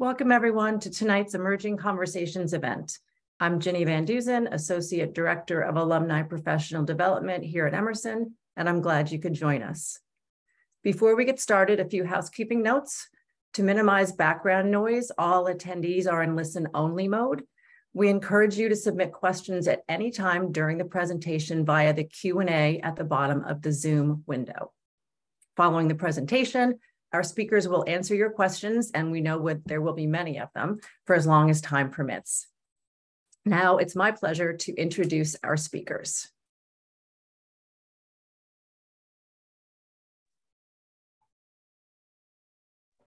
Welcome everyone to tonight's Emerging Conversations event. I'm Ginny Van Duzen, Associate Director of Alumni Professional Development here at Emerson, and I'm glad you could join us. Before we get started, a few housekeeping notes. To minimize background noise, all attendees are in listen-only mode. We encourage you to submit questions at any time during the presentation via the Q&A at the bottom of the Zoom window. Following the presentation, our speakers will answer your questions, and we know there will be many of them for as long as time permits. Now it's my pleasure to introduce our speakers.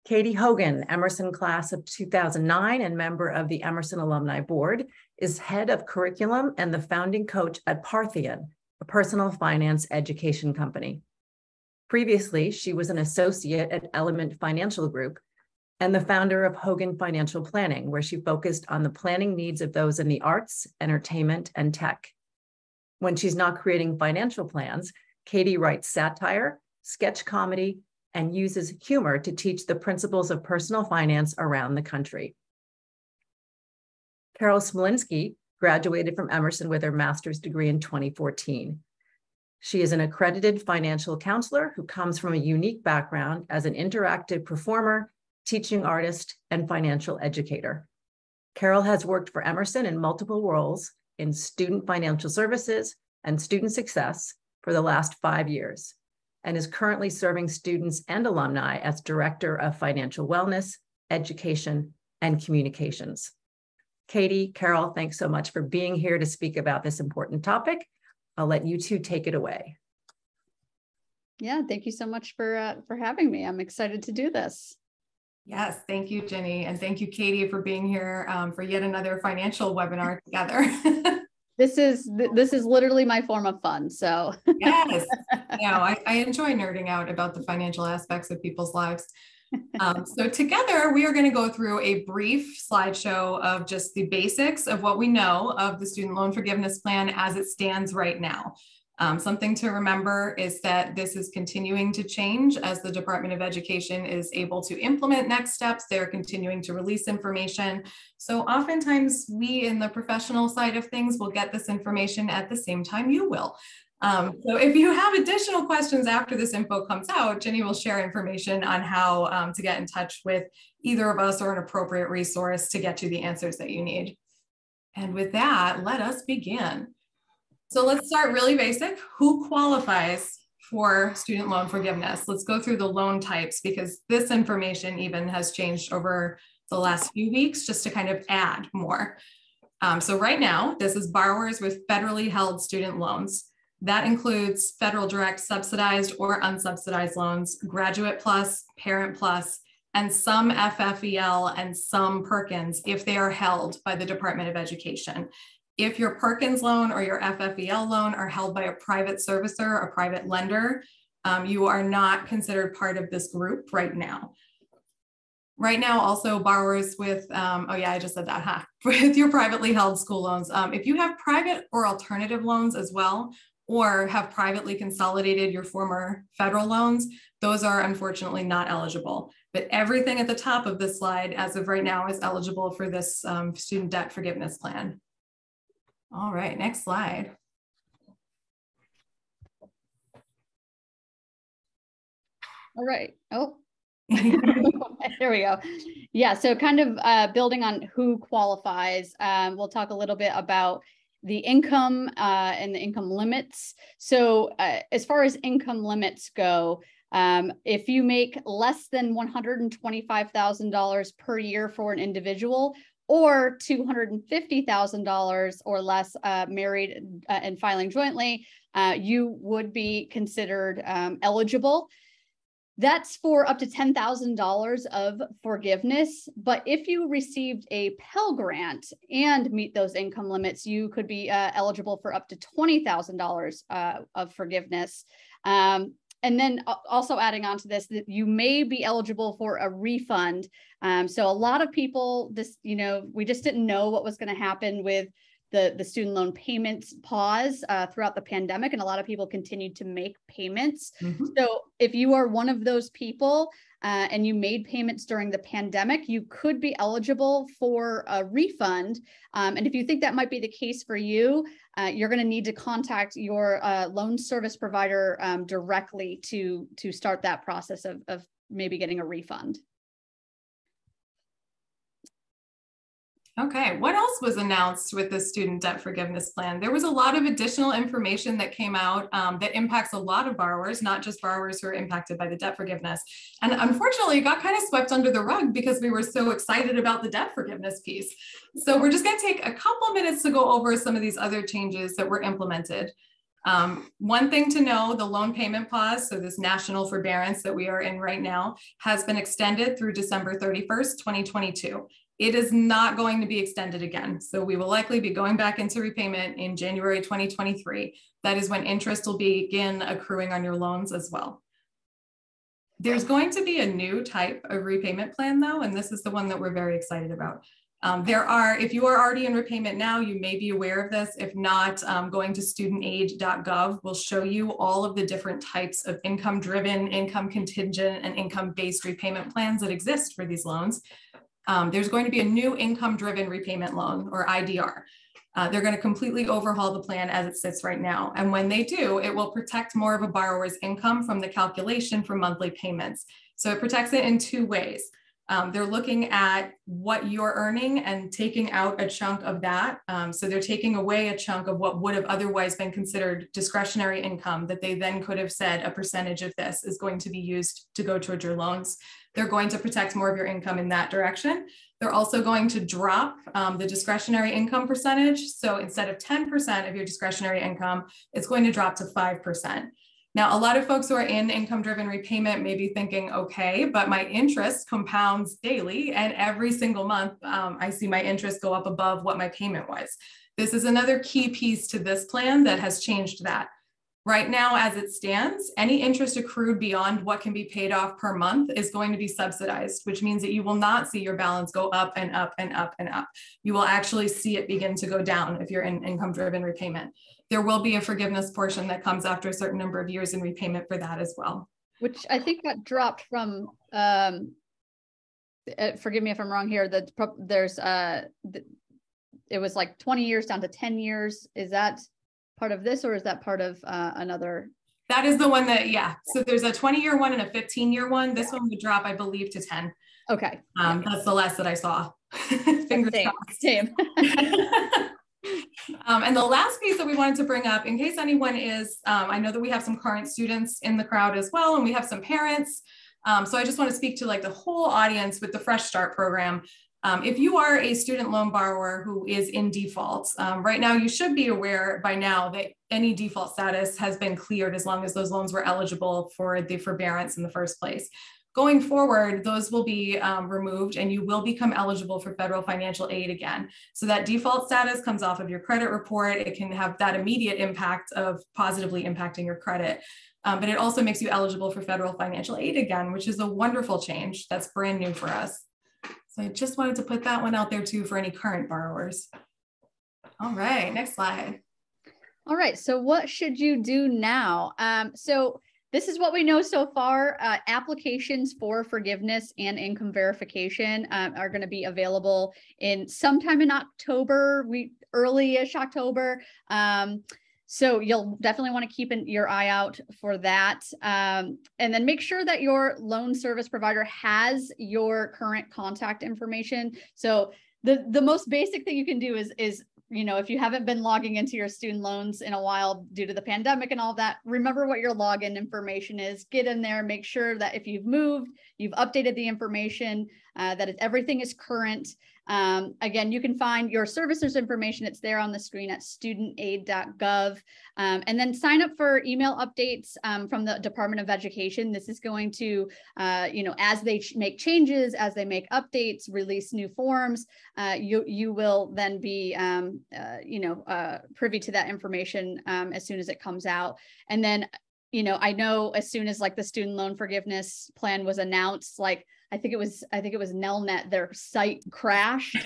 Catie Hogan, Emerson class of 2009 and member of the Emerson Alumni Board, is head of curriculum and the founding coach at Parthian, a personal finance education company. Previously, she was an associate at Element Financial Group and the founder of Hogan Financial Planning, where she focused on the planning needs of those in the arts, entertainment, and tech. When she's not creating financial plans, Catie writes satire, sketch comedy, and uses humor to teach the principles of personal finance around the country. Carol Smolinski graduated from Emerson with her master's degree in 2014. She is an accredited financial counselor who comes from a unique background as an interactive performer, teaching artist, and financial educator. Carol has worked for Emerson in multiple roles in student financial services and student success for the last 5 years, and is currently serving students and alumni as Director of Financial Wellness, Education, and Communications. Catie, Carol, thanks so much for being here to speak about this important topic. I'll let you two take it away. Yeah, thank you so much for having me. I'm excited to do this. Yes, thank you, Ginny, and thank you, Catie, for being here for yet another financial webinar together. This is literally my form of fun. So yes, I enjoy nerding out about the financial aspects of people's lives. So together we are going to go through a brief slideshow of just the basics of what we know of the student loan forgiveness plan as it stands right now. Something to remember is that this is continuing to change as the Department of Education is able to implement next steps. They're continuing to release information. So oftentimes we in the professional side of things will get this information at the same time you will. So if you have additional questions after this info comes out, Ginny will share information on how to get in touch with either of us or an appropriate resource to get you the answers that you need. And with that, let us begin. So let's start really basic. Who qualifies for student loan forgiveness? Let's go through the loan types because this information even has changed over the last few weeks just to kind of add more. So right now, this is borrowers with federally held student loans. That includes federal direct subsidized or unsubsidized loans, Graduate Plus, Parent Plus, and some FFEL and some Perkins if they are held by the Department of Education. If your Perkins loan or your FFEL loan are held by a private servicer, a private lender, you are not considered part of this group right now. Right now, also borrowers with, oh yeah, I just said that, huh? With your privately held school loans. If you have private or alternative loans as well, or have privately consolidated your former federal loans, those are unfortunately not eligible. But everything at the top of this slide as of right now is eligible for this student debt forgiveness plan. All right, next slide. All right. Oh, there we go. Yeah, so kind of building on who qualifies, we'll talk a little bit about the income and the income limits. So as far as income limits go, if you make less than $125,000 per year for an individual or $250,000 or less married and filing jointly, you would be considered eligible. That's for up to $10,000 of forgiveness. But if you received a Pell grant and meet those income limits, you could be eligible for up to $20,000 of forgiveness. And then also adding on to this, that you may be eligible for a refund. So a lot of people, we just didn't know what was going to happen with the student loan payments pause throughout the pandemic, and a lot of people continued to make payments. Mm-hmm. So if you are one of those people and you made payments during the pandemic, you could be eligible for a refund. And if you think that might be the case for you, you're going to need to contact your loan service provider directly to start that process of maybe getting a refund. Okay, what else was announced with the student debt forgiveness plan? There was a lot of additional information that came out that impacts a lot of borrowers, not just borrowers who are impacted by the debt forgiveness. And unfortunately, it got kind of swept under the rug because we were so excited about the debt forgiveness piece. So we're just going to take a couple minutes to go over some of these other changes that were implemented. One thing to know, the loan payment pause, so this national forbearance that we are in right now, has been extended through December 31st, 2022. It is not going to be extended again. So we will likely be going back into repayment in January 2023. That is when interest will begin accruing on your loans as well. There's going to be a new type of repayment plan though, and this is the one that we're very excited about. If you are already in repayment now, you may be aware of this. If not, going to studentaid.gov will show you all of the different types of income-driven, income contingent, and income-based repayment plans that exist for these loans. There's going to be a new income-driven repayment loan, or IDR. They're going to completely overhaul the plan as it sits right now. And when they do, it will protect more of a borrower's income from the calculation for monthly payments. So it protects it in two ways. They're looking at what you're earning and taking out a chunk of that. So they're taking away a chunk of what would have otherwise been considered discretionary income that they then could have said a percentage of this is going to be used to go towards your loans. They're going to protect more of your income in that direction. They're also going to drop the discretionary income percentage. So instead of 10% of your discretionary income, it's going to drop to 5%. Now, a lot of folks who are in income-driven repayment may be thinking, okay, but my interest compounds daily, and every single month I see my interest go up above what my payment was. This is another key piece to this plan that has changed that. Right now, as it stands, any interest accrued beyond what can be paid off per month is going to be subsidized, which means that you will not see your balance go up and up and up and up. You will actually see it begin to go down if you're in income-driven repayment. There will be a forgiveness portion that comes after a certain number of years in repayment for that as well. Which I think got dropped from, forgive me if I'm wrong here, it was like 20 years down to 10 years. Is that part of this, or is that part of another? That is the one that, yeah. So there's a 20-year one and a 15-year one. This one would drop, I believe, to 10. Okay. That's the last that I saw. Fingers crossed. Same. And the last piece that we wanted to bring up, in case anyone is, I know that we have some current students in the crowd as well, and we have some parents. So I just want to speak to like the whole audience with the Fresh Start program. If you are a student loan borrower who is in default, right now you should be aware by now that any default status has been cleared as long as those loans were eligible for the forbearance in the first place. Going forward, those will be removed and you will become eligible for federal financial aid again. So that default status comes off of your credit report. It can have that immediate impact of positively impacting your credit. But it also makes you eligible for federal financial aid again, which is a wonderful change. That's brand new for us. So I just wanted to put that one out there too for any current borrowers. All right, next slide. All right, so what should you do now? So this is what we know so far. Applications for forgiveness and income verification are going to be available in sometime in October, early-ish October. So you'll definitely want to keep your eye out for that. And then make sure that your loan service provider has your current contact information. So the most basic thing you can do is if you haven't been logging into your student loans in a while due to the pandemic and all of that, remember what your login information is. Get in there, make sure that if you've moved, you've updated the information, that everything is current. Again, you can find your servicer's information. It's there on the screen at studentaid.gov. And then sign up for email updates from the Department of Education. This is going to, as they make changes, as they make updates, release new forms, you will then be, privy to that information as soon as it comes out. And then, I know as soon as like the student loan forgiveness plan was announced, like I think it was Nelnet, their site crashed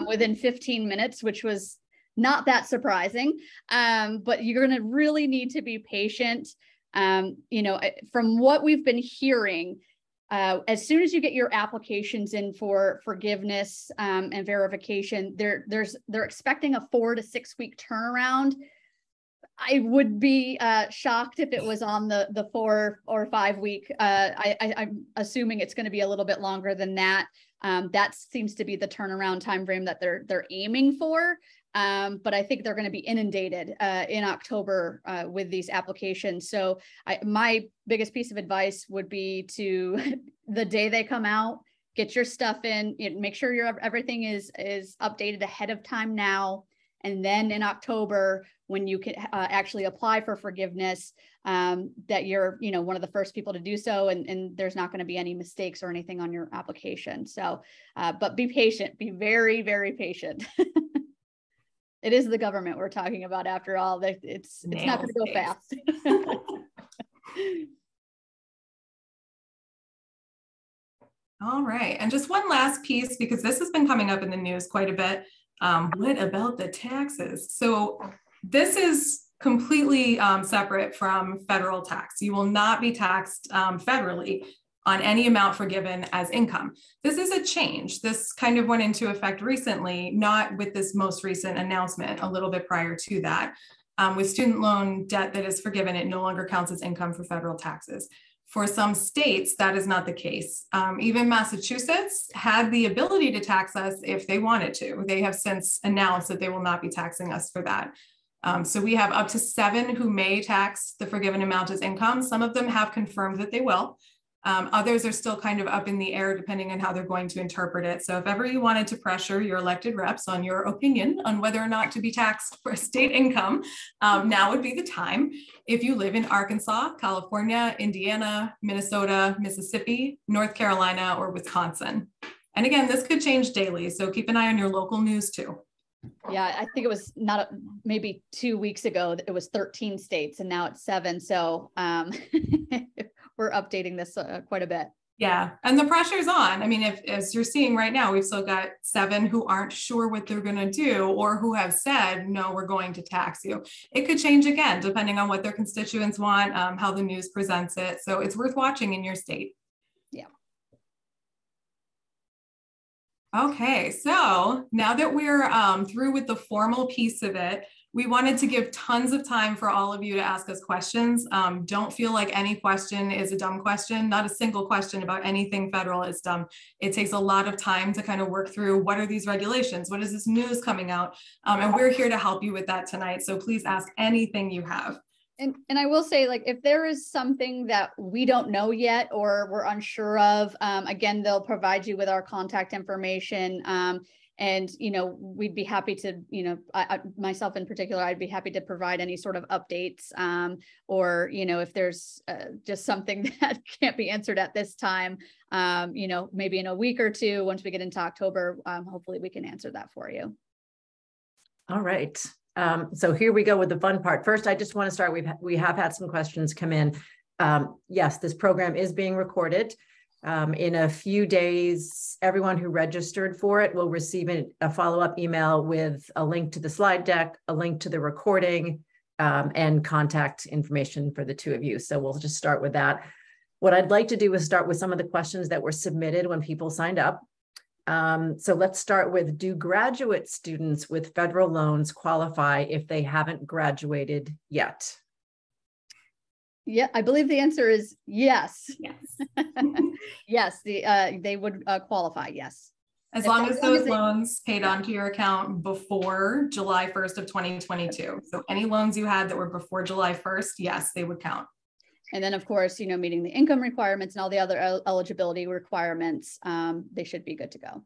within 15 minutes, which was not that surprising, but you're going to really need to be patient. You know, from what we've been hearing, as soon as you get your applications in for forgiveness and verification, they're expecting a 4 to 6 week turnaround. I would be shocked if it was on the 4 or 5 week. I'm assuming it's going to be a little bit longer than that. That seems to be the turnaround time frame that they're aiming for. But I think they're going to be inundated in October with these applications. So my biggest piece of advice would be to, the day they come out, get your stuff in, make sure everything is updated ahead of time now. And then in October, when you can actually apply for forgiveness, that you're, one of the first people to do so, and there's not going to be any mistakes or anything on your application. So, but be patient, be very, very patient. It is the government we're talking about after all. It's not going to go fast. All right. And just one last piece, because this has been coming up in the news quite a bit. What about the taxes? So this is completely separate from federal tax. You will not be taxed federally on any amount forgiven as income. This is a change. This kind of went into effect recently, not with this most recent announcement, a little bit prior to that. With student loan debt that is forgiven, it no longer counts as income for federal taxes. For some states, that is not the case. Even Massachusetts had the ability to tax us if they wanted to. They have since announced that they will not be taxing us for that. So we have up to 7 who may tax the forgiven amount as income. Some of them have confirmed that they will. Others are still kind of up in the air depending on how they're going to interpret it. So if ever you wanted to pressure your elected reps on your opinion on whether or not to be taxed for state income, now would be the time. If you live in Arkansas, California, Indiana, Minnesota, Mississippi, North Carolina, or Wisconsin. And again, this could change daily. So keep an eye on your local news too. Yeah, I think it was maybe 2 weeks ago, it was 13 states and now it's 7. So we're updating this quite a bit. Yeah, and the pressure's on. I mean, as you're seeing right now, we've still got 7 who aren't sure what they're going to do or who have said, no, we're going to tax you. It could change again, depending on what their constituents want, how the news presents it. So it's worth watching in your state. Yeah. Okay, so now that we're through with the formal piece of it, we wanted to give tons of time for all of you to ask us questions. Don't feel like any question is a dumb question. Not a single question about anything federal is dumb. It takes a lot of time to kind of work through what are these regulations? What is this news coming out? And we're here to help you with that tonight. So please ask anything you have. And I will say, like, if there is something that we don't know yet or we're unsure of, again, they'll provide you with our contact information. And, we'd be happy to, myself in particular, I'd be happy to provide any sort of updates or, if there's just something that can't be answered at this time, maybe in a week or two, once we get into October, hopefully we can answer that for you. All right. So here we go with the fun part. First, I just want to start. We have had some questions come in. Yes, this program is being recorded. In a few days, everyone who registered for it will receive a follow-up email with a link to the slide deck, a link to the recording, and contact information for the 2 of you. So we'll just start with that. What I'd like to do is start with some of the questions that were submitted when people signed up. So let's start with, do graduate students with federal loans qualify if they haven't graduated yet? Yeah, I believe the answer is yes. Yes. Yes, they would qualify, yes. As long as those loans paid onto your account before July 1st of 2022. So any loans you had that were before July 1st, yes, they would count. And then, of course, meeting the income requirements and all the other eligibility requirements, they should be good to go.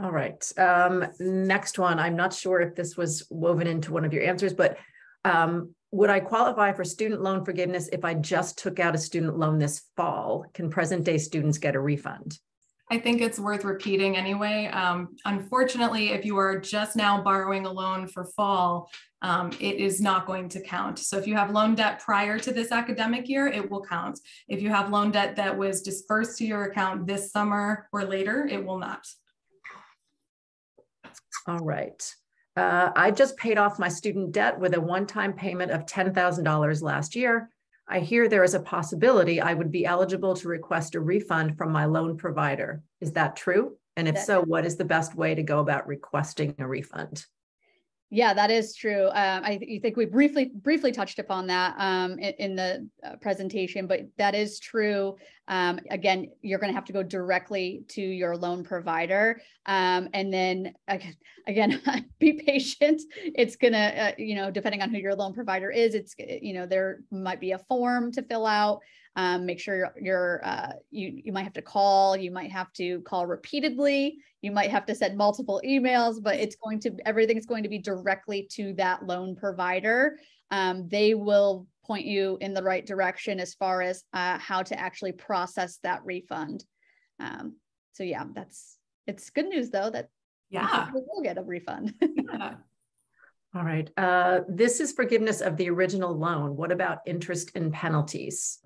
All right. Next one. I'm not sure if this was woven into one of your answers, but would I qualify for student loan forgiveness if I just took out a student loan this fall? Can present day students get a refund? I think it's worth repeating anyway. Unfortunately, if you are just now borrowing a loan for fall, it is not going to count. So if you have loan debt prior to this academic year, it will count. If you have loan debt that was dispersed to your account this summer or later, it will not. All right. I just paid off my student debt with a one-time payment of $10,000 last year. I hear there is a possibility I would be eligible to request a refund from my loan provider. Is that true? And if so, what is the best way to go about requesting a refund? Yeah, that is true. I think we briefly touched upon that in the presentation, but that is true. Again, you're going to have to go directly to your loan provider, and then again, be patient. It's gonna, depending on who your loan provider is, there might be a form to fill out. Make sure you might have to call. You might have to call repeatedly. You might have to send multiple emails, but everything's going to be directly to that loan provider. They will point you in the right direction as far as how to actually process that refund. So yeah, it's good news though that we'll get a refund. Yeah. All right. This is forgiveness of the original loan. What about interest and penalties?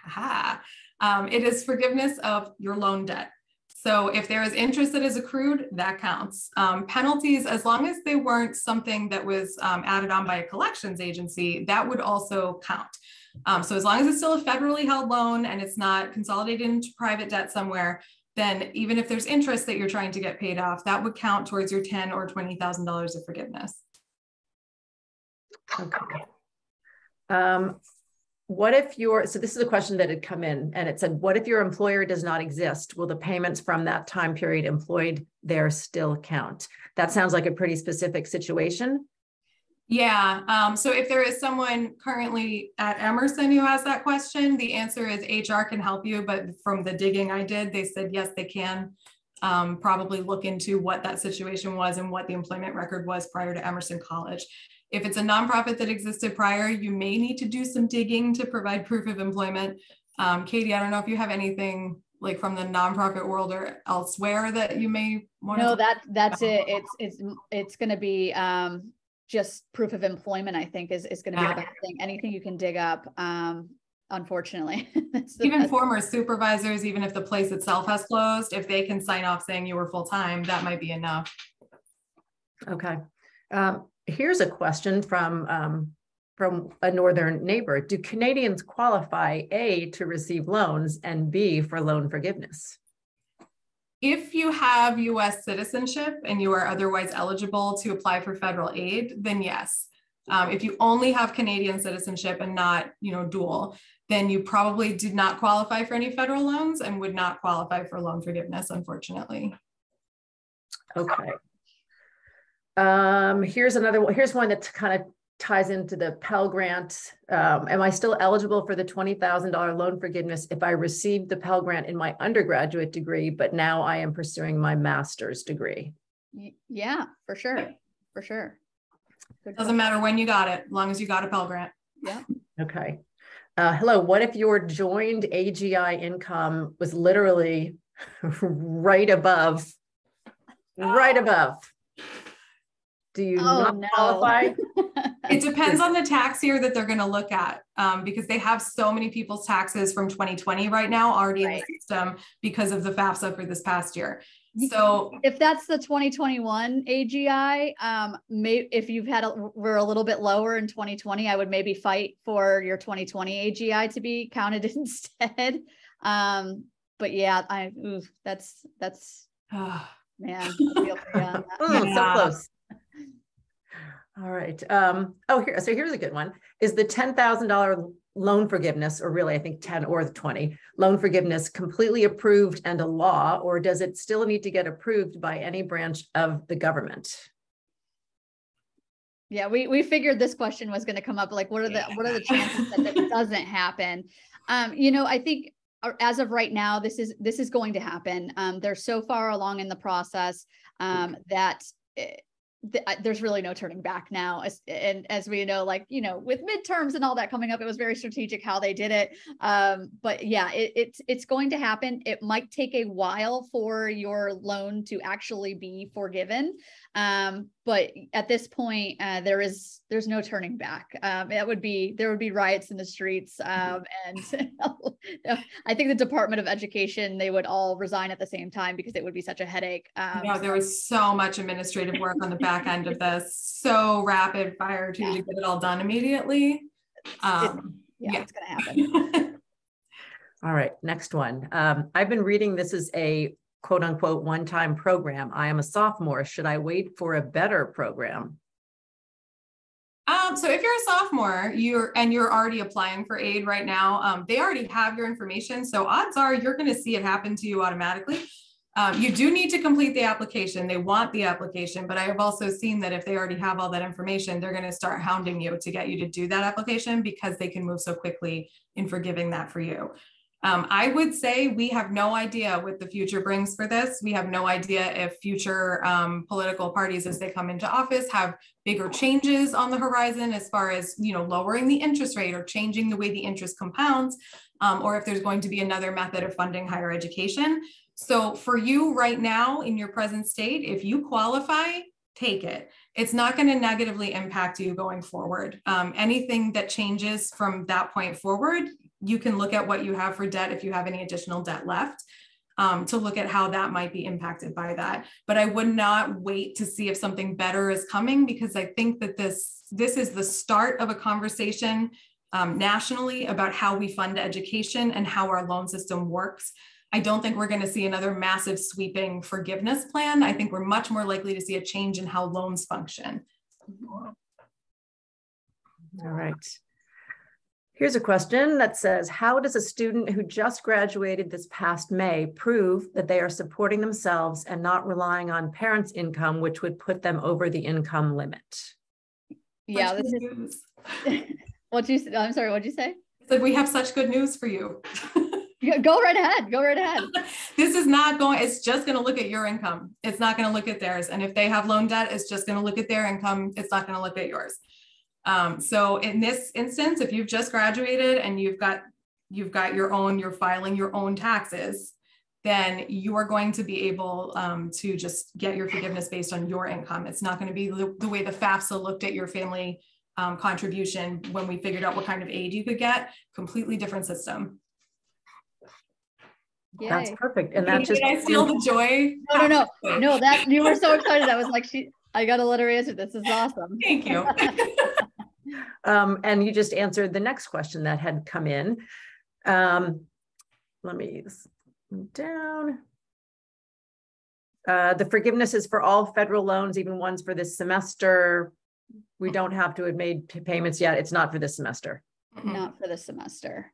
It is forgiveness of your loan debt. So if there is interest that is accrued, that counts. Penalties, as long as they weren't something that was added on by a collections agency, that would also count. So as long as it's still a federally held loan and it's not consolidated into private debt somewhere, then even if there's interest that you're trying to get paid off, that would count towards your $10,000 or $20,000 of forgiveness. Okay. So this is a question that had come in and it said, what if your employer does not exist? Will the payments from that time period employed there still count? That sounds like a pretty specific situation. Yeah. So if there is someone currently at Emerson who has that question, the answer is HR can help you. But from the digging I did, they said, yes, they can probably look into what that situation was and what the employment record was prior to Emerson College. If it's a nonprofit that existed prior, you may need to do some digging to provide proof of employment. Catie, I don't know if you have anything like from the nonprofit world or elsewhere that you may want to. No, that's it. It's going to be just proof of employment, I think, is going to be the best thing. Anything you can dig up, unfortunately. Even former supervisors, even if the place itself has closed, if they can sign off saying you were full-time, that might be enough. Okay. Here's a question from a northern neighbor. Do Canadians qualify, A, to receive loans and B, for loan forgiveness? If you have U.S. citizenship and you are otherwise eligible to apply for federal aid, then yes. If you only have Canadian citizenship and not, dual, then you probably did not qualify for any federal loans and would not qualify for loan forgiveness, unfortunately. Okay. Here's one that kind of ties into the Pell grant. Am I still eligible for the $20,000 loan forgiveness if I received the Pell grant in my undergraduate degree, but now I am pursuing my master's degree? Yeah, for sure. For sure. Doesn't matter when you got it, as long as you got a Pell grant. Yeah. Okay. Hello, what if your joined AGI income was literally right above? Do you not qualify? It depends on the tax year that they're going to look at, because they have so many people's taxes from 2020 right now already in the system because of the FAFSA for this past year. So if that's the 2021 AGI, if we're a little bit lower in 2020, I would maybe fight for your 2020 AGI to be counted instead. But yeah, that's man, I feel for you on that. So close. All right. Here's a good one. Is the $10,000 loan forgiveness, or really I think 10 or the 20 loan forgiveness, completely approved and a law, or does it still need to get approved by any branch of the government? Yeah, we figured this question was going to come up. Like, what are the chances that this doesn't happen? I think as of right now, this is going to happen. They're so far along in the process that there's really no turning back now. And as we know, with midterms and all that coming up, it was very strategic how they did it. But yeah, it's going to happen. It might take a while for your loan to actually be forgiven. But at this point, there's no turning back. There would be riots in the streets. And I think the Department of Education, they would all resign at the same time because it would be such a headache. There was so much administrative work on the back back end of this, so rapid fire too, to get it all done immediately. It's gonna happen. All right, next one. I've been reading this is a quote unquote one-time program. I am a sophomore. Should I wait for a better program? So if you're a sophomore, you're already applying for aid right now, they already have your information. So odds are you're going to see it happen to you automatically. You do need to complete the application. They want the application, but I have also seen that if they already have all that information, they're going to start hounding you to get you to do that application because they can move so quickly in forgiving that for you. I would say we have no idea what the future brings for this. We have no idea if future political parties as they come into office have bigger changes on the horizon as far as, you know, lowering the interest rate or changing the way the interest compounds, or if there's going to be another method of funding higher education. So for you right now in your present state, if you qualify, take it. It's not going to negatively impact you going forward. Anything that changes from that point forward, you can look at what you have for debt if you have any additional debt left, to look at how that might be impacted by that. But I would not wait to see if something better is coming, because I think that this is the start of a conversation nationally about how we fund education and how our loan system works. I don't think we're going to see another massive sweeping forgiveness plan. I think we're much more likely to see a change in how loans function. All right. Here's a question that says, how does a student who just graduated this past May prove that they are supporting themselves and not relying on parents' income, which would put them over the income limit? Yeah, this is I'm sorry, what'd you say? I said, we have such good news for you. Go right ahead. Go right ahead. This is not going, it's just going to look at your income. It's not going to look at theirs. And if they have loan debt, it's just going to look at their income. It's not going to look at yours. So in this instance, if you've just graduated and you've got you're filing your own taxes, then you are going to be able to just get your forgiveness based on your income. It's not going to be the way the FAFSA looked at your family contribution when we figured out what kind of aid you could get. Completely different system. Yay. That's perfect. And that just, did I steal the joy? No, that you were so excited. I was like, I got to let her answer. This is awesome. Thank you. And you just answered the next question that had come in. Let me down. The forgiveness is for all federal loans, even ones for this semester. We don't have to have made payments yet. It's not for this semester. Not for this semester.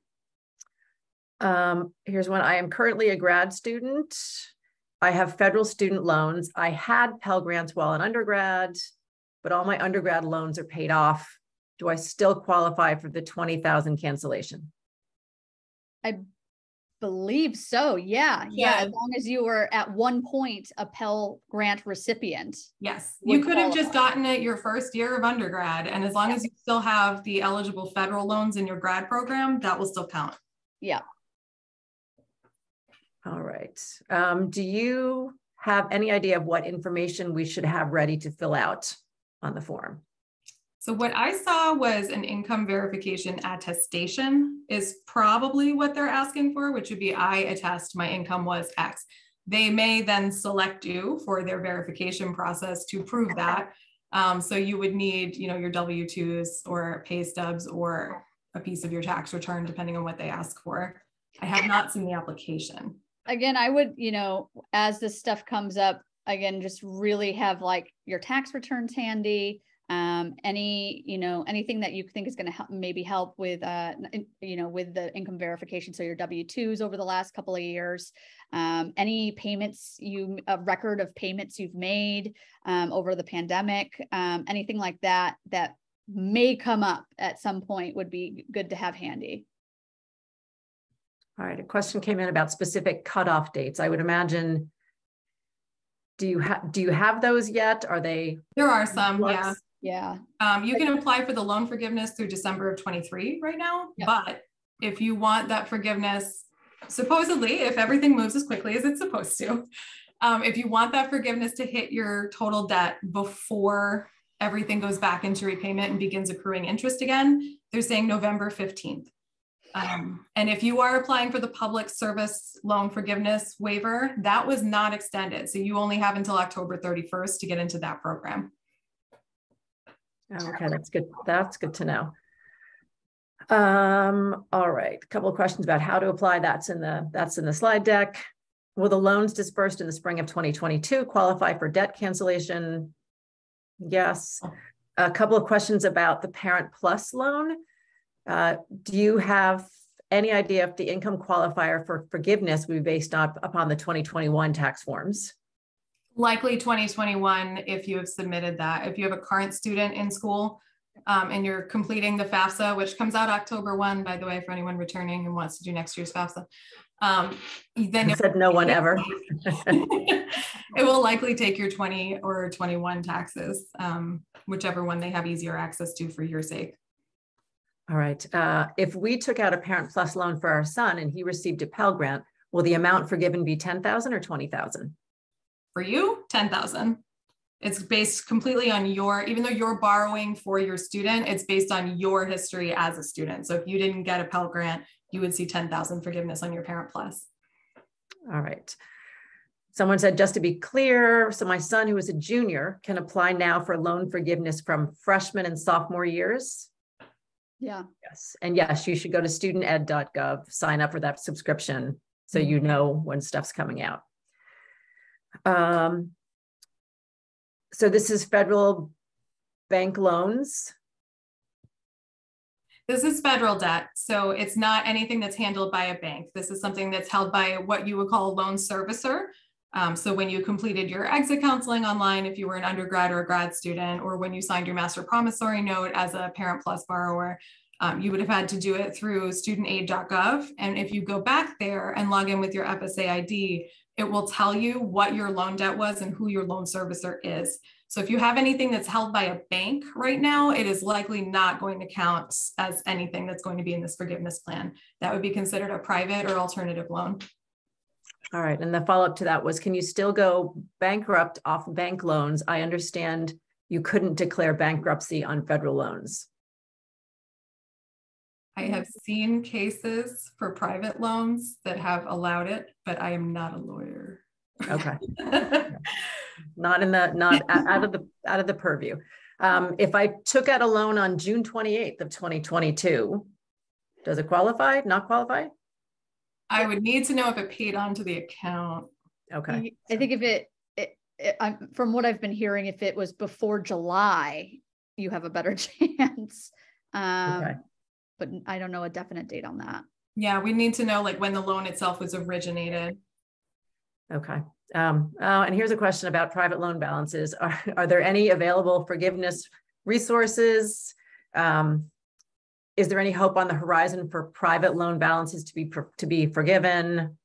Here's one. I am currently a grad student. I have federal student loans. I had Pell grants while in undergrad, but all my undergrad loans are paid off. Do I still qualify for the $20,000 cancellation? I believe so. Yeah. As long as you were at one point a Pell grant recipient. Yes. You could have just gotten it your first year of undergrad. And as long as you still have the eligible federal loans in your grad program, that will still count. Yeah. All right. Do you have any idea of what information we should have ready to fill out on the form? So what I saw was an income verification attestation is probably what they're asking for, which would be I attest my income was X. They may then select you for their verification process to prove that. So you would need, your W-2s or pay stubs or a piece of your tax return, depending on what they ask for. I have not seen the application. Again, I would, as this stuff comes up, again, just really have like your tax returns handy. Anything that you think is going to help with, with the income verification. So your W-2s over the last couple of years, any payments a record of payments you've made over the pandemic, anything like that may come up at some point would be good to have handy. All right. A question came in about specific cutoff dates. I would imagine, do you have those yet? Are they? There are some, yeah. Yeah. You can apply for the loan forgiveness through December of 23 right now. Yep. But if you want that forgiveness, supposedly, if everything moves as quickly as it's supposed to, if you want that forgiveness to hit your total debt before everything goes back into repayment and begins accruing interest again, they're saying November 15th. And if you are applying for the public service loan forgiveness waiver, that was not extended. So you only have until October 31st to get into that program. Okay, that's good. That's good to know. All right, a couple of questions about how to apply. That's in the slide deck. Will the loans disbursed in the spring of 2022 qualify for debt cancellation? Yes. A couple of questions about the Parent Plus loan. Do you have any idea if the income qualifier for forgiveness will be based upon the 2021 tax forms? Likely 2021 if you have submitted that. If you have a current student in school and you're completing the FAFSA, which comes out October 1, by the way, for anyone returning and wants to do next year's FAFSA. Then you said no one ever. It will likely take your 20 or 21 taxes, whichever one they have easier access to for your sake. All right. If we took out a Parent Plus loan for our son and he received a Pell grant, will the amount forgiven be 10,000 or 20,000? For you, 10,000. It's based completely on even though you're borrowing for your student, it's based on your history as a student. So if you didn't get a Pell grant, you would see 10,000 forgiveness on your Parent Plus. All right. Someone said, just to be clear, so my son who is a junior can apply now for loan forgiveness from freshman and sophomore years? Yeah. Yes. And yes, you should go to studented.gov, sign up for that subscription so you know when stuff's coming out. So this is federal bank loans. This is federal debt. So it's not anything that's handled by a bank. This is something that's held by what you would call a loan servicer. So when you completed your exit counseling online, if you were an undergrad or a grad student, or when you signed your master promissory note as a Parent Plus borrower, you would have had to do it through studentaid.gov. And if you go back there and log in with your FSA ID, it will tell you what your loan debt was and who your loan servicer is. So if you have anything that's held by a bank right now, it is likely not going to count as anything that's going to be in this forgiveness plan. That would be considered a private or alternative loan. All right. And the follow-up to that was, can you still go bankrupt off bank loans? I understand you couldn't declare bankruptcy on federal loans. I have seen cases for private loans that have allowed it, but I am not a lawyer. Okay. Not out of the purview. If I took out a loan on June 28th of 2022, does it qualify? Not qualify? I would need to know if it paid onto the account. Okay. I think if from what I've been hearing, if it was before July, you have a better chance. Okay. But I don't know a definite date on that. Yeah, we need to know like when the loan itself was originated. Okay. And here's a question about private loan balances. Are there any available forgiveness resources? Is there any hope on the horizon for private loan balances to be forgiven?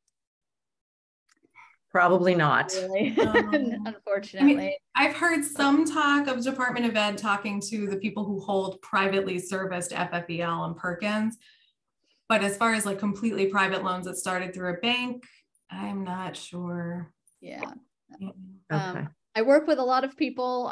Probably not. Really? Unfortunately. I mean, I've heard some talk of Department of Ed talking to the people who hold privately serviced FFEL and Perkins. But as far as like completely private loans that started through a bank, I'm not sure. Yeah. Okay. I work with a lot of people,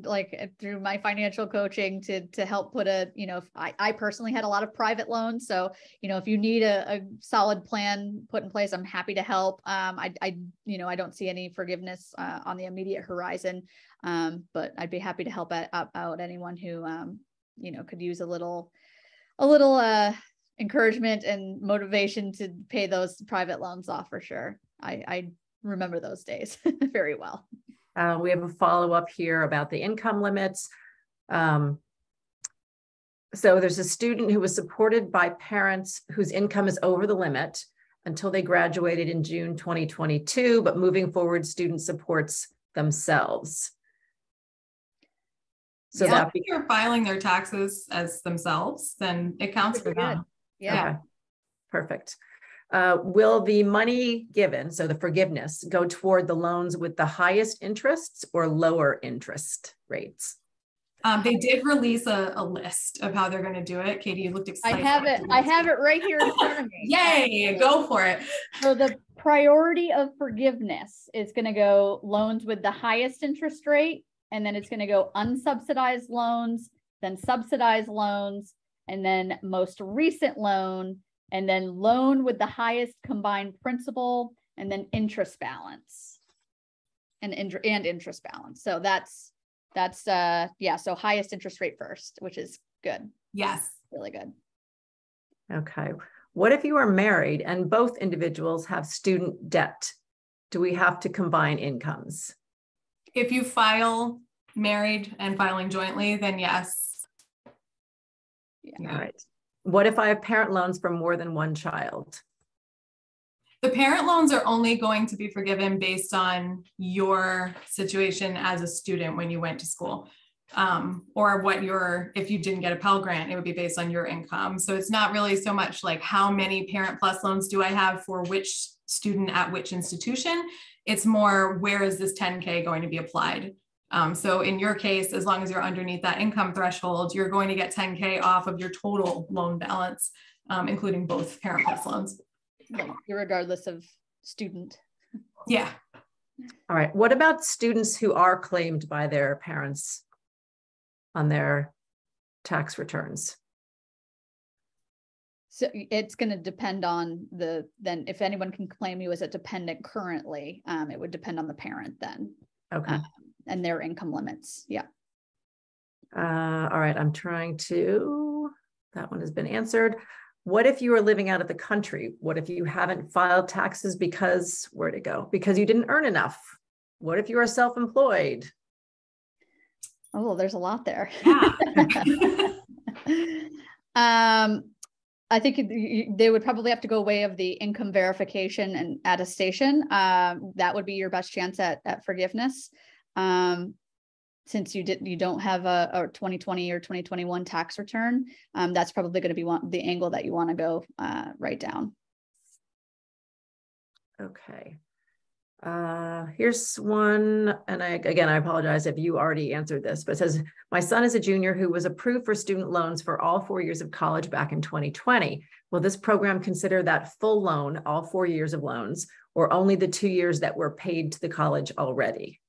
like through my financial coaching to help put I personally had a lot of private loans. So, if you need a solid plan put in place, I'm happy to help. I don't see any forgiveness on the immediate horizon, but I'd be happy to help out anyone who, could use a little encouragement and motivation to pay those private loans off for sure. I remember those days very well. We have a follow-up here about the income limits. So there's a student who was supported by parents whose income is over the limit until they graduated in June 2022, but moving forward, student supports themselves. So if you're filing their taxes as themselves, then it counts for them. Yeah. Okay. Perfect. Will the money given, so the forgiveness, go toward the loans with the highest interests or lower interest rates? They did release a list of how they're going to do it. Katie, you looked excited. I have it right here in front of me. Yay, go for it. So the priority of forgiveness is going to go loans with the highest interest rate, and then it's going to go unsubsidized loans, then subsidized loans, and then most recent loan, and then loan with the highest combined principal, and then interest balance and interest balance. So that's That's yeah, so highest interest rate first, which is good. Yes. Really good. Okay. What if you are married and both individuals have student debt? Do we have to combine incomes? If you file married and filing jointly, then yes. Yeah. All right. What if I have parent loans for more than one child? The parent loans are only going to be forgiven based on your situation as a student when you went to school. Or what if you didn't get a Pell grant, it would be based on your income. So it's not really so much like how many Parent Plus loans do I have for which student at which institution. It's more, where is this 10K going to be applied? So in your case, as long as you're underneath that income threshold, you're going to get 10K off of your total loan balance, including both Parent Plus loans. Like, regardless of student. Yeah. All right. What about students who are claimed by their parents on their tax returns? So it's going to depend on then if anyone can claim you as a dependent currently, it would depend on the parent then. Okay. And their income limits. Yeah. All right. I'm trying to, that one has been answered. What if you are living out of the country? What if you haven't filed taxes because, where'd it go? Because you didn't earn enough? What if you are self-employed? Oh, there's a lot there. Yeah. I think they would probably have to go way of the income verification and attestation. That would be your best chance at forgiveness. Since you don't have a 2020 or 2021 tax return, that's probably going to be the angle that you want to go write down. Okay. Here's one, and I apologize if you already answered this, but it says, my son is a junior who was approved for student loans for all 4 years of college back in 2020. Will this program consider that full loan, all 4 years of loans, or only the 2 years that were paid to the college already?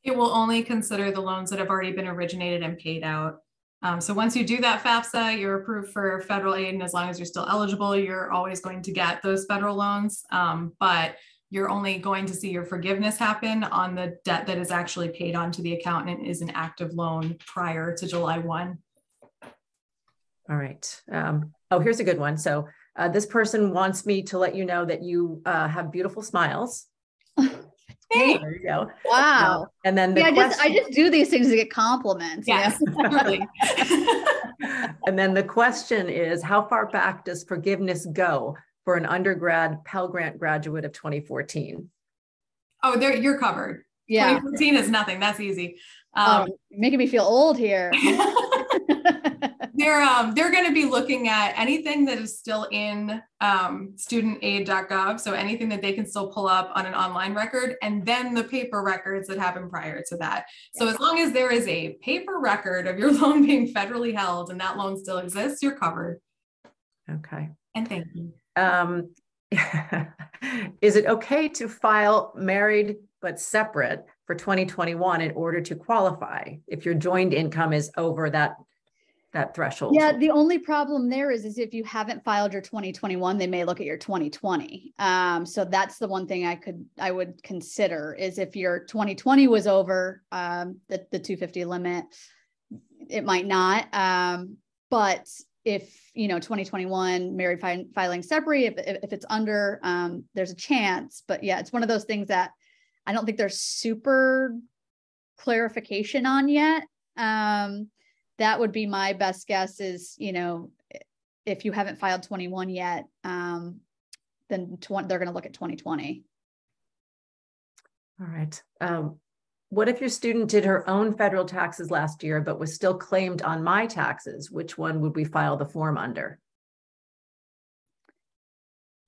It will only consider the loans that have already been originated and paid out. So once you do that FAFSA, you're approved for federal aid, and as long as you're still eligible, you're always going to get those federal loans. But you're only going to see your forgiveness happen on the debt that is actually paid onto the account and is an active loan prior to July 1. All right. Oh, here's a good one. So this person wants me to let you know that you have beautiful smiles. Hey. There you go. Wow. And then I just do these things to get compliments. Yes, Yeah. And then the question is, how far back does forgiveness go for an undergrad Pell Grant graduate of 2014? Oh, you're covered. Yeah. 2014 is nothing. That's easy. Making me feel old here. They're going to be looking at anything that is still in studentaid.gov. So anything that they can still pull up on an online record, and then the paper records that happened prior to that. So as long as there is a paper record of your loan being federally held and that loan still exists, you're covered. Okay. And thank you. Is it okay to file married but separate for 2021 in order to qualify if your joined income is over that threshold? Yeah, the only problem there is if you haven't filed your 2021, they may look at your 2020. So that's the one thing I would consider is if your 2020 was over the 250 limit, it might not. But if 2021 married filing separate, if it's under, there's a chance. But yeah, it's one of those things that I don't think there's super clarification on yet. That would be my best guess is, if you haven't filed 21 yet, then they're going to look at 2020. All right. What if your student did her own federal taxes last year, but was still claimed on my taxes? Which one would we file the form under?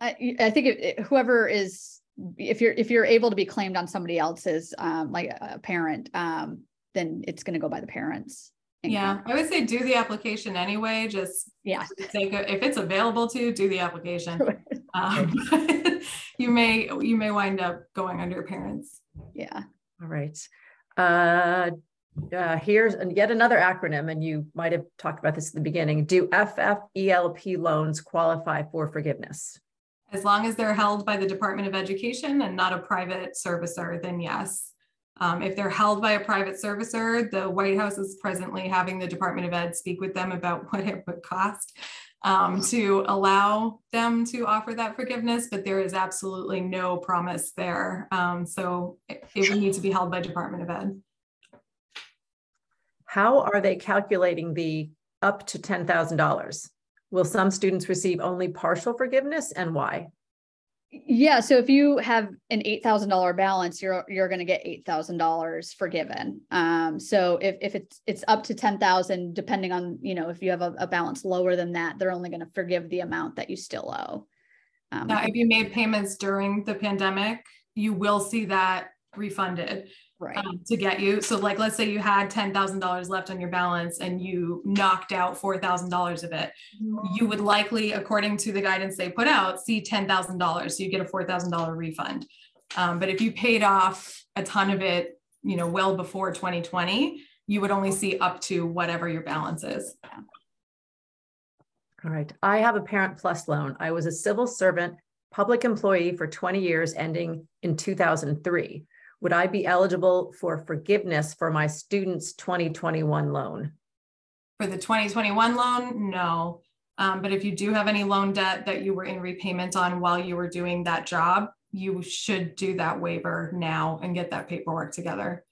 I think whoever is, if you're able to be claimed on somebody else's, like a parent, then it's going to go by the parents. Yeah, I would say do the application anyway. Just if it's available to do the application. You may wind up going under your parents. Yeah. All right. Here's yet another acronym, and you might have talked about this at the beginning. Do FFELP loans qualify for forgiveness? As long as they're held by the Department of Education and not a private servicer, then yes. If they're held by a private servicer, the White House is presently having the Department of Ed speak with them about what it would cost to allow them to offer that forgiveness, but there is absolutely no promise there. So it would need to be held by Department of Ed. How are they calculating the up to $10,000? Will some students receive only partial forgiveness, and why? Yeah, so if you have an $8,000 balance, you're going to get $8,000 forgiven. So if it's up to 10,000, depending on, if you have a balance lower than that, they're only going to forgive the amount that you still owe. Now, if you made payments during the pandemic, you will see that refunded. Right. To get you. So like, let's say you had $10,000 left on your balance and you knocked out $4,000 of it. You would likely, according to the guidance they put out, see $10,000. So you get a $4,000 refund. But if you paid off a ton of it, well before 2020, you would only see up to whatever your balance is. All right. I have a Parent Plus loan. I was a civil servant, public employee for 20 years, ending in 2003. Would I be eligible for forgiveness for my student's 2021 loan? For the 2021 loan, no. But if you do have any loan debt that you were in repayment on while you were doing that job, you should do that waiver now and get that paperwork together.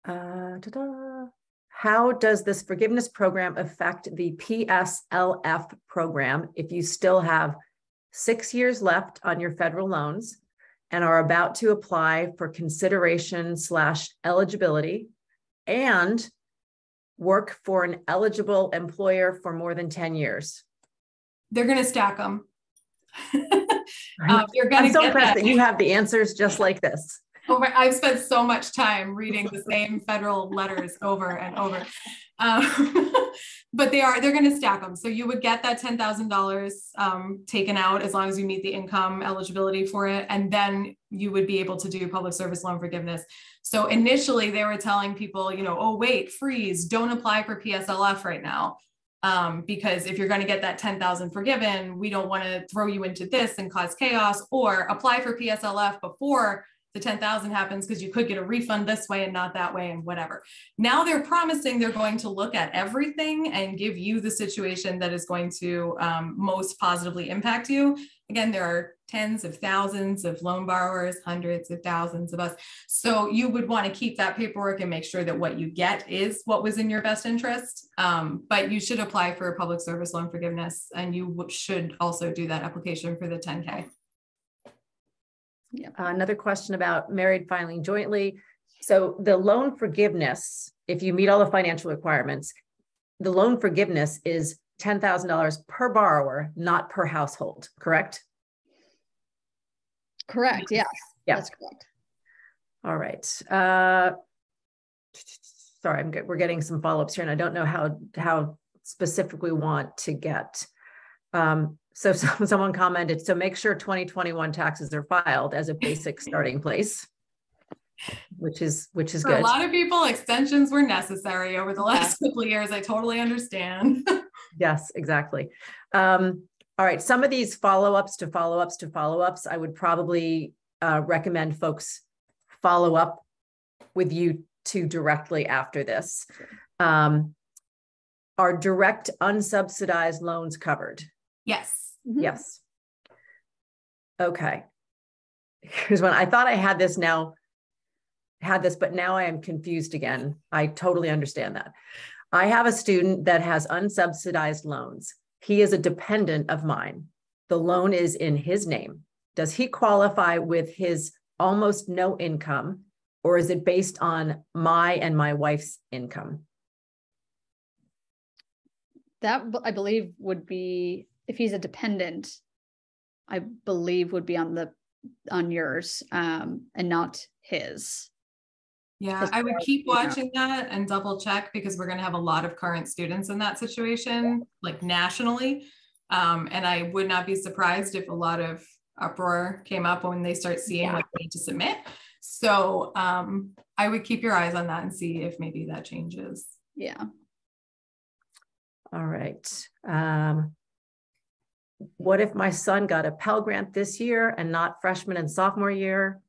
How does this forgiveness program affect the Pslf program if you still have 6 years left on your federal loans and are about to apply for consideration/eligibility and work for an eligible employer for more than 10 years? They're going to stack them. I'm so impressed that you have the answers just like this. I've spent so much time reading the same federal letters over and over. But they're going to stack them. So you would get that $10,000 taken out as long as you meet the income eligibility for it. And then you would be able to do public service loan forgiveness. So initially they were telling people, oh, wait, freeze, don't apply for PSLF right now. Because if you're going to get that 10,000 forgiven, we don't want to throw you into this and cause chaos, or apply for PSLF before the 10,000 happens because you could get a refund this way and not that way and whatever. Now they're promising they're going to look at everything and give you the situation that is going to most positively impact you. Again, there are tens of thousands of loan borrowers, hundreds of thousands of us. So you would want to keep that paperwork and make sure that what you get is what was in your best interest. But you should apply for a public service loan forgiveness, and you should also do that application for the 10K. Yeah. Another question about married filing jointly. So the loan forgiveness, if you meet all the financial requirements, the loan forgiveness is $10,000 per borrower, not per household, correct? Correct. Yes. Yeah. That's correct. All right. Sorry, we're getting some follow-ups here, and I don't know how specific we want to get. So someone commented, so make sure 2021 taxes are filed as a basic starting place, which is For good. A lot of people, extensions were necessary over the last couple of years. I totally understand. Yes, exactly. All right. Some of these follow-ups to follow-ups to follow-ups, I would probably recommend folks follow up with you two directly after this. Are direct unsubsidized loans covered? Yes. Mm-hmm. Yes. Okay. Here's one. I thought I had this, but now I am confused again. I totally understand that. I have a student that has unsubsidized loans. He is a dependent of mine. The loan is in his name. Does he qualify with his almost no income, or is it based on my and my wife's income? That, I believe, would be, if he's a dependent, I believe would be on yours and not his. Yeah, I would keep watching that and double check, because we're going to have a lot of current students in that situation, like nationally. And I would not be surprised if a lot of uproar came up when they start seeing what they need to submit. So I would keep your eyes on that and see if maybe that changes. Yeah. All right. What if my son got a Pell grant this year and not freshman and sophomore year?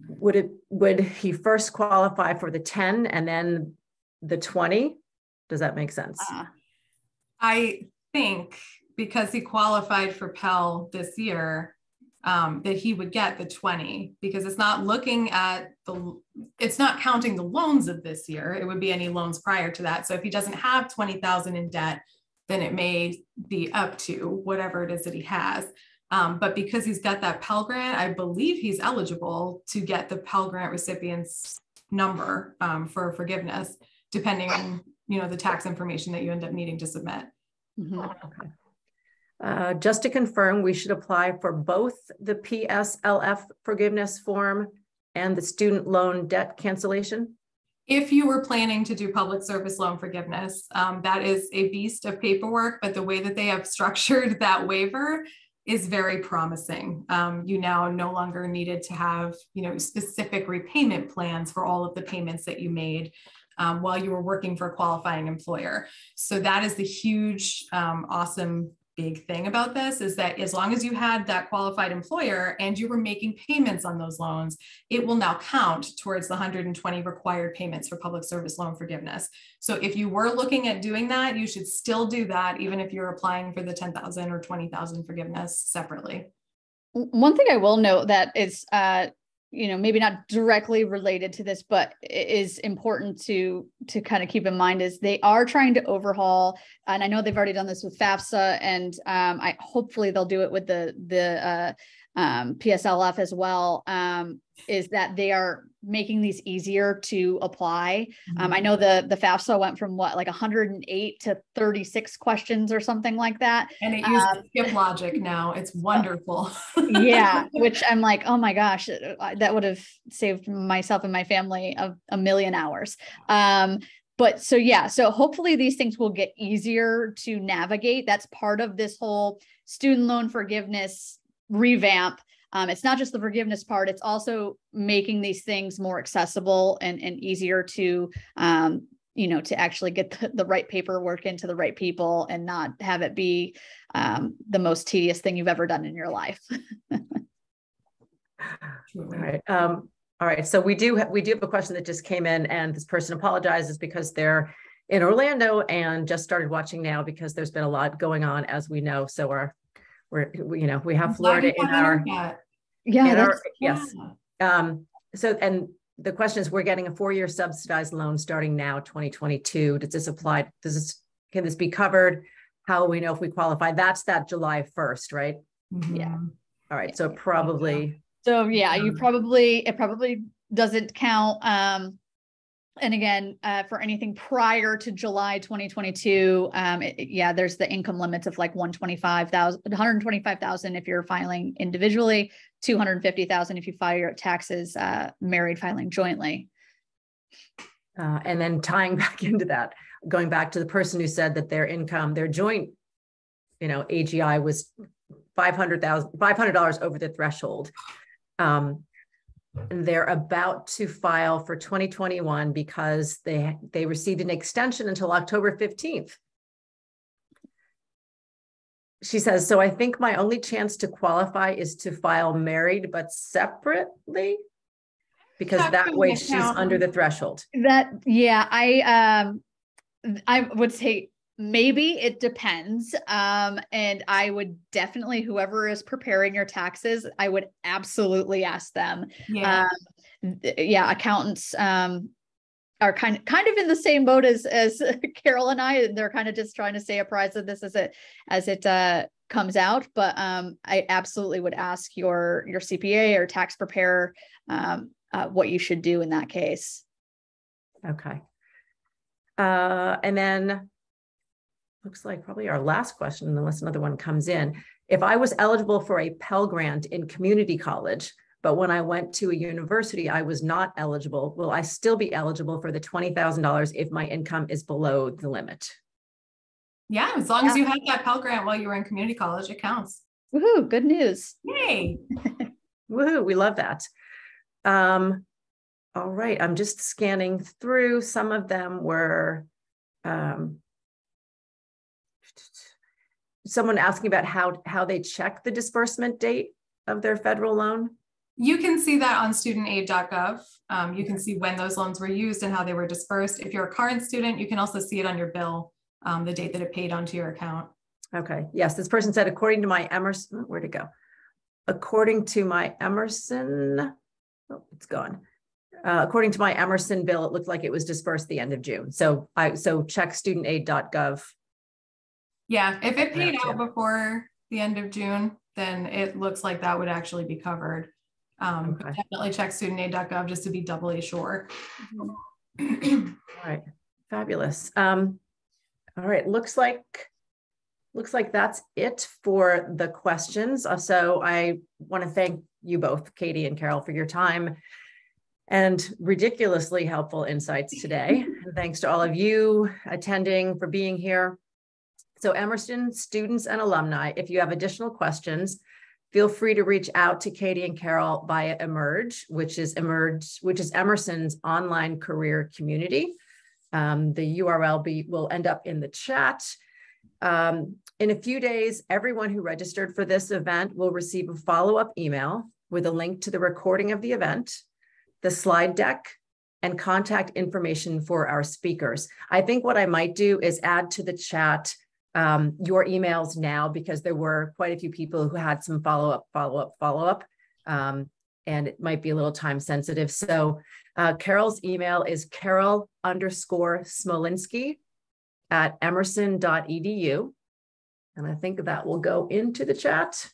Would he first qualify for the 10 and then the 20? Does that make sense? I think because he qualified for Pell this year, that he would get the 20, because it's not looking at it's not counting the loans of this year. It would be any loans prior to that. So if he doesn't have 20,000 in debt, then it may be up to whatever it is that he has. But because he's got that Pell grant, I believe he's eligible to get the Pell grant recipient's number for forgiveness, depending on, the tax information that you end up needing to submit. Mm-hmm. Okay. Just to confirm, we should apply for both the Pslf forgiveness form and the student loan debt cancellation? If you were planning to do public service loan forgiveness, that is a beast of paperwork, but the way that they have structured that waiver is very promising. You now no longer needed to have, specific repayment plans for all of the payments that you made while you were working for a qualifying employer. So that is the huge, awesome, big thing about this, is that as long as you had that qualified employer and you were making payments on those loans, it will now count towards the 120 required payments for public service loan forgiveness. So if you were looking at doing that, you should still do that, even if you're applying for the 10,000 or 20,000 forgiveness separately. One thing I will note that is, maybe not directly related to this, but is important to kind of keep in mind, is they are trying to overhaul, and I know they've already done this with FAFSA, and hopefully they'll do it with the PSLF as well, is that they are making these easier to apply. I know the FAFSA went from 108 to 36 questions or something like that. And it uses skip logic now. It's wonderful. Yeah, which I'm like, oh my gosh, that would have saved myself and my family a million hours. But so hopefully these things will get easier to navigate. That's part of this whole student loan forgiveness revamp. It's not just the forgiveness part, it's also making these things more accessible and easier to, to actually get the right paperwork into the right people and not have it be the most tedious thing you've ever done in your life. All right. So we do have a question that just came in, and this person apologizes because they're in Orlando and just started watching now because there's been a lot going on, as we know. So we have Florida in our, yes. So, and the question is, we're getting a 4-year subsidized loan starting now, 2022. Does this apply? Can this be covered? How will we know if we qualify? That's that July 1st, right? Yeah. All right. So probably. So yeah, it probably doesn't count. And again, for anything prior to July 2022, there's the income limits of like 125,000 if you're filing individually, 250,000 if you file your taxes married filing jointly. And then tying back into that, going back to the person who said that their income, their joint, AGI was $500 over the threshold. They're about to file for 2021 because they received an extension until October 15th. She says, so I think my only chance to qualify is to file married but separately, because that way she's under the threshold. I would say maybe it depends. And I would definitely, whoever is preparing your taxes, I would absolutely ask them. Yeah. Accountants are kind of in the same boat as Carol and I. They're kind of just trying to stay apprised of this as it comes out. But I absolutely would ask your CPA or tax preparer what you should do in that case. Okay. And then looks like probably our last question, unless another one comes in. If I was eligible for a Pell Grant in community college, but when I went to a university, I was not eligible, will I still be eligible for the $20,000 if my income is below the limit? Yeah, as long as you had that Pell Grant while you were in community college, it counts. Woohoo, good news. Yay. Woohoo, we love that. All right, I'm just scanning through. Some of them were someone asking about how they check the disbursement date of their federal loan. You can see that on studentaid.gov. You can see when those loans were used and how they were dispersed. If you're a current student, you can also see it on your bill, the date that it paid onto your account. Okay. Yes. This person said, according to my Emerson, where'd it go? According to my Emerson, oh, it's gone. According to my Emerson bill, it looked like it was dispersed the end of June. So check studentaid.gov. Yeah. If it paid out before the end of June, then it looks like that would actually be covered. But definitely check studentaid.gov just to be doubly sure. All right. Fabulous. All right. Looks like that's it for the questions. So I want to thank you both, Catie and Carol, for your time and ridiculously helpful insights today. And thanks to all of you attending for being here. So Emerson students and alumni, if you have additional questions, feel free to reach out to Catie and Carol via Emerge, which is Emerson's online career community. The URL will end up in the chat. In a few days, everyone who registered for this event will receive a follow-up email with a link to the recording of the event, the slide deck, and contact information for our speakers. I think what I might do is add to the chat your emails now, because there were quite a few people who had some follow-up, and it might be a little time sensitive. So Carol's email is carol_Smolinski@emerson.edu. And I think that will go into the chat.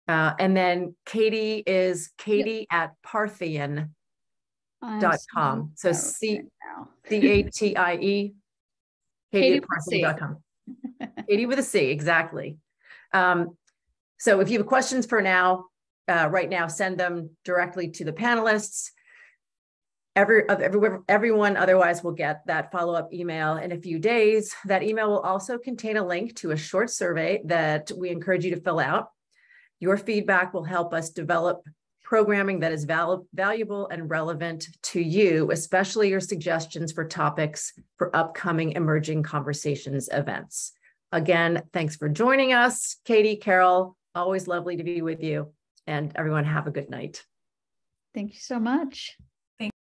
And then Catie is Catie@Parthian.com. So CATIE, Catie@Parthian.com. Catie with a C, exactly. So if you have questions for now, right now, send them directly to the panelists. Everyone otherwise will get that follow-up email in a few days. That email will also contain a link to a short survey that we encourage you to fill out. Your feedback will help us develop programming that is valuable and relevant to you, especially your suggestions for topics for upcoming Emerging Conversations events. Again, thanks for joining us. Catie, Carol, always lovely to be with you. And everyone have a good night. Thank you so much.